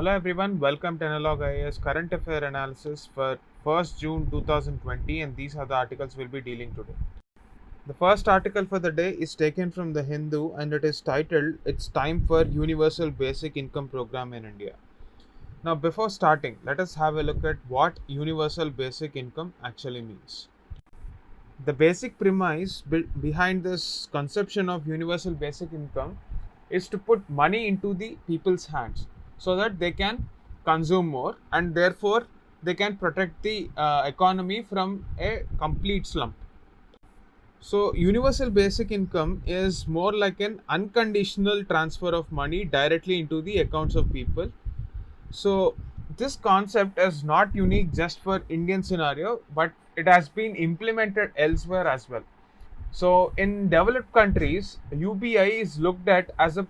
Hello everyone, welcome to Analog IAS current affair analysis for 1st June 2020, and these are the articles we'll be dealing today. The first article for the day is taken from the Hindu and it is titled "It's Time for Universal Basic Income Program in India." Now before starting, let us have a look at what universal basic income actually means. The basic premise behind this conception of universal basic income is to put money into the people's hands so that they can consume more and therefore they can protect the economy from a complete slump. So, universal basic income is more like an unconditional transfer of money directly into the accounts of people. So, this concept is not unique just for Indian scenario, but it has been implemented elsewhere as well. So, in developed countries, UBI is looked at as a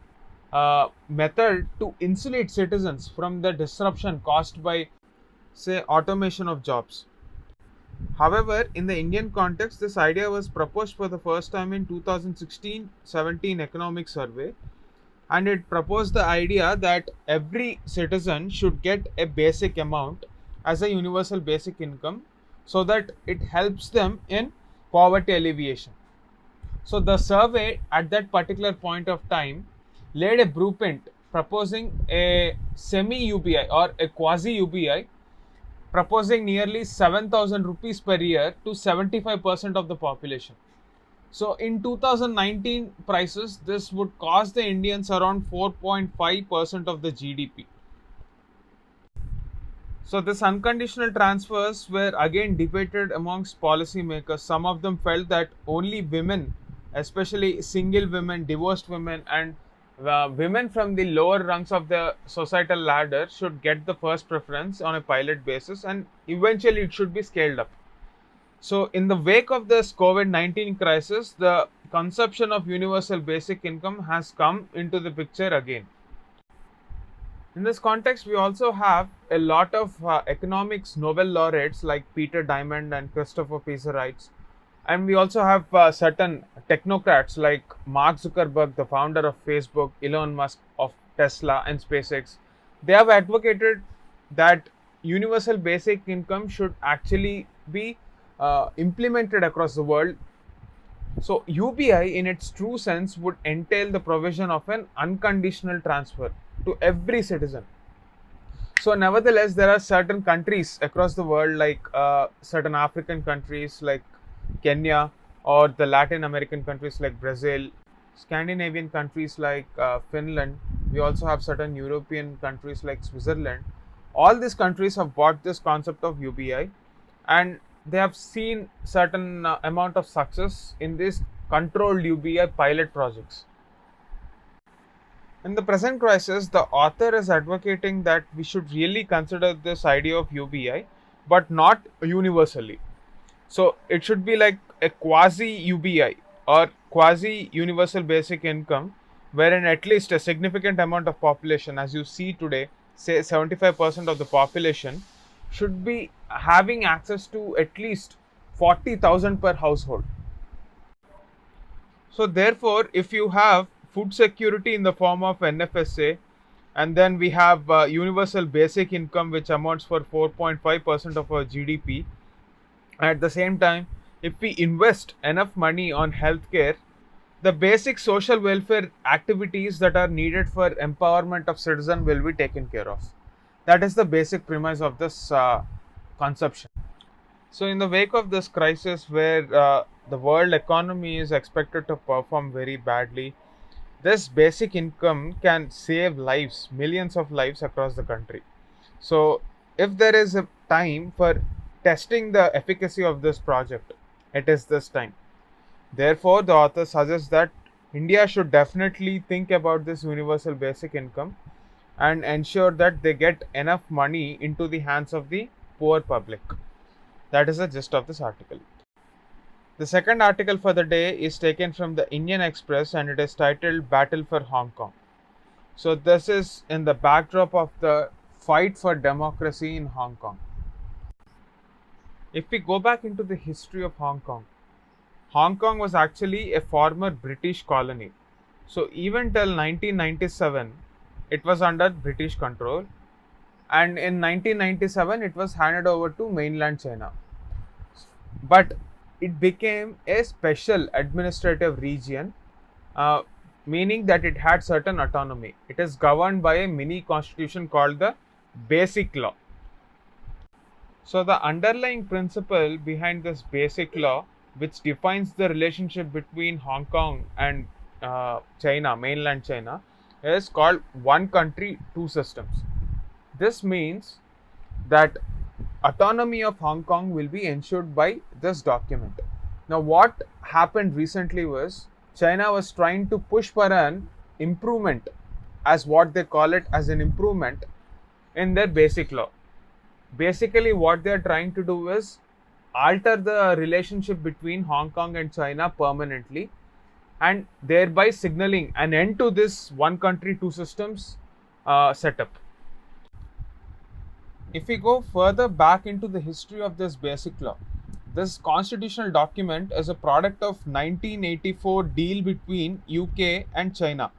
method to insulate citizens from the disruption caused by, say, automation of jobs. However, in the Indian context, this idea was proposed for the first time in 2016-17 economic survey, and it proposed the idea that every citizen should get a basic amount as a universal basic income so that it helps them in poverty alleviation. So the survey at that particular point of time laid a blueprint proposing a semi UBI or a quasi UBI, proposing nearly 7,000 rupees per year to 75% of the population. So in 2019 prices, this would cost the Indians around 4.5% of the GDP. So this unconditional transfers were again debated amongst policymakers. Some of them felt that only women, especially single women, divorced women, and women from the lower rungs of the societal ladder should get the first preference on a pilot basis, and eventually it should be scaled up. So, in the wake of this COVID 19 crisis, the conception of universal basic income has come into the picture again. In this context, we also have a lot of economics Nobel laureates like Peter Diamond and Christopher Pizzerites, and we also have certain technocrats like Mark Zuckerberg, the founder of Facebook, Elon Musk of Tesla and SpaceX. They have advocated that universal basic income should actually be implemented across the world. So, UBI in its true sense would entail the provision of an unconditional transfer to every citizen. So, nevertheless, there are certain countries across the world, like certain African countries like Kenya, or the Latin American countries like Brazil, Scandinavian countries like Finland. We also have certain European countries like Switzerland. All these countries have bought this concept of UBI, and they have seen certain amount of success in these controlled UBI pilot projects. In the present crisis, the author is advocating that we should really consider this idea of UBI, but not universally. So it should be like a quasi UBI or quasi universal basic income, wherein at least a significant amount of population, as you see today, say 75% of the population, should be having access to at least 40,000 per household. So therefore, if you have food security in the form of NFSA, and then we have universal basic income which amounts for 4.5% of our GDP, at the same time, if we invest enough money on healthcare, the basic social welfare activities that are needed for empowerment of citizen will be taken care of. That is the basic premise of this conception. So, in the wake of this crisis, where the world economy is expected to perform very badly, this basic income can save lives, millions of lives across the country. So, if there is a time for testing the efficacy of this project, it is this time. Therefore, the author suggests that India should definitely think about this universal basic income and ensure that they get enough money into the hands of the poor public. That is the gist of this article. The second article for the day is taken from the Indian Express and it is titled Battle for Hong Kong. So, this is in the backdrop of the fight for democracy in Hong Kong. If we go back into the history of Hong Kong was actually a former British colony. So, even till 1997, it was under British control. and in 1997 it was handed over to mainland China. But it became a special administrative region, uh, meaning that it had certain autonomy. It is governed by a mini constitution called the Basic Law. So, the underlying principle behind this Basic Law, which defines the relationship between Hong Kong and China, mainland China, is called One Country, Two Systems. This means that autonomy of Hong Kong will be ensured by this document. Now, what happened recently was China was trying to push for an improvement, as what they call it, as an improvement in their Basic Law. Basically, what they are trying to do is alter the relationship between Hong Kong and China permanently, and thereby signaling an end to this one country, two systems setup. If we go further back into the history of this Basic Law, this constitutional document is a product of 1984 deal between UK and China,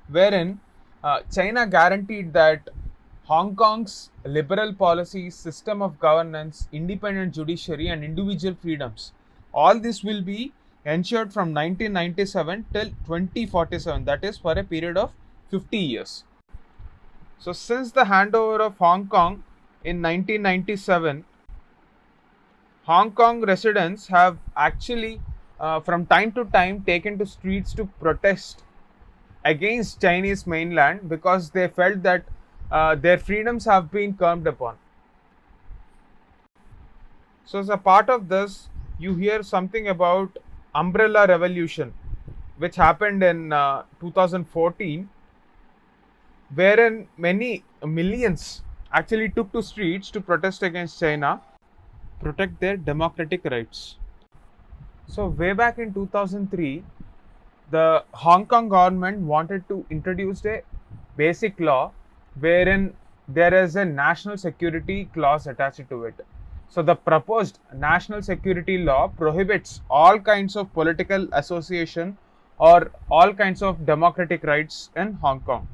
wherein China guaranteed that Hong Kong's liberal policies, system of governance, independent judiciary, and individual freedoms, all this will be ensured from 1997 till 2047, that is for a period of 50 years. So, since the handover of Hong Kong in 1997, Hong Kong residents have actually from time to time taken to streets to protest against Chinese mainland because they felt that their freedoms have been curbed upon. So, as a part of this, you hear something about Umbrella Revolution, which happened in 2014, wherein many millions actually took to streets to protest against China, protect their democratic rights. So, way back in 2003, the Hong Kong government wanted to introduce a basic law wherein there is a national security clause attached to it. So, the proposed national security law prohibits all kinds of political association or all kinds of democratic rights in Hong Kong.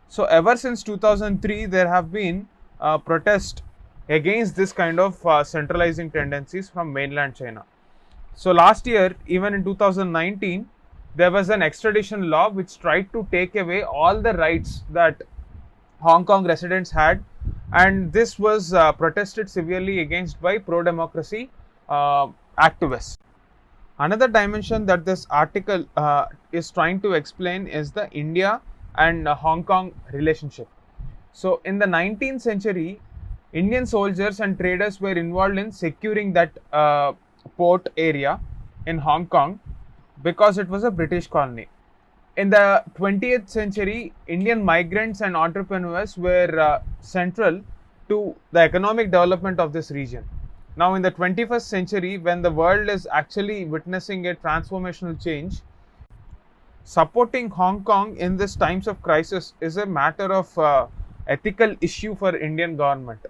So, ever since 2003, there have been protests against this kind of centralizing tendencies from mainland China. So, last year, even in 2019, there was an extradition law which tried to take away all the rights that Hong Kong residents had, and this was protested severely against by pro-democracy activists. Another dimension that this article is trying to explain is the India and Hong Kong relationship. So, in the 19th century, Indian soldiers and traders were involved in securing that port area in Hong Kong because it was a British colony. In the 20th century, Indian migrants and entrepreneurs were central to the economic development of this region. Now, in the 21st century, when the world is actually witnessing a transformational change, supporting Hong Kong in this times of crisis is a matter of ethical issue for Indian government.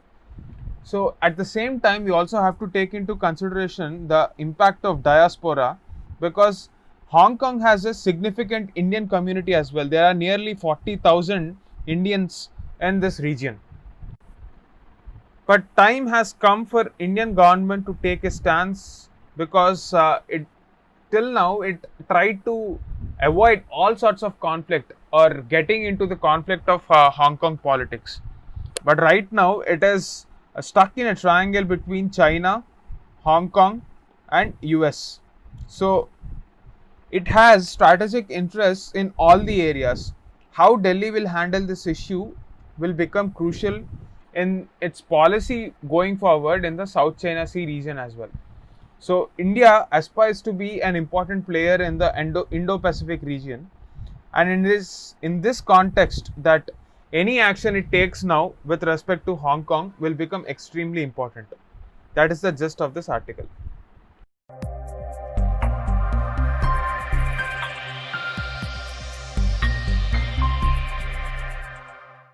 So, at the same time, we also have to take into consideration the impact of diaspora, because Hong Kong has a significant Indian community as well. There are nearly 40,000 Indians in this region. But time has come for Indian government to take a stance, because it till now it tried to avoid all sorts of conflict or getting into the conflict of Hong Kong politics. But right now it is stuck in a triangle between China, Hong Kong and US. So it has strategic interests in all the areas. How Delhi will handle this issue will become crucial in its policy going forward in the South China Sea region as well. So India aspires to be an important player in the Indo-Pacific region, and in this context, that any action it takes now with respect to Hong Kong will become extremely important. That is the gist of this article.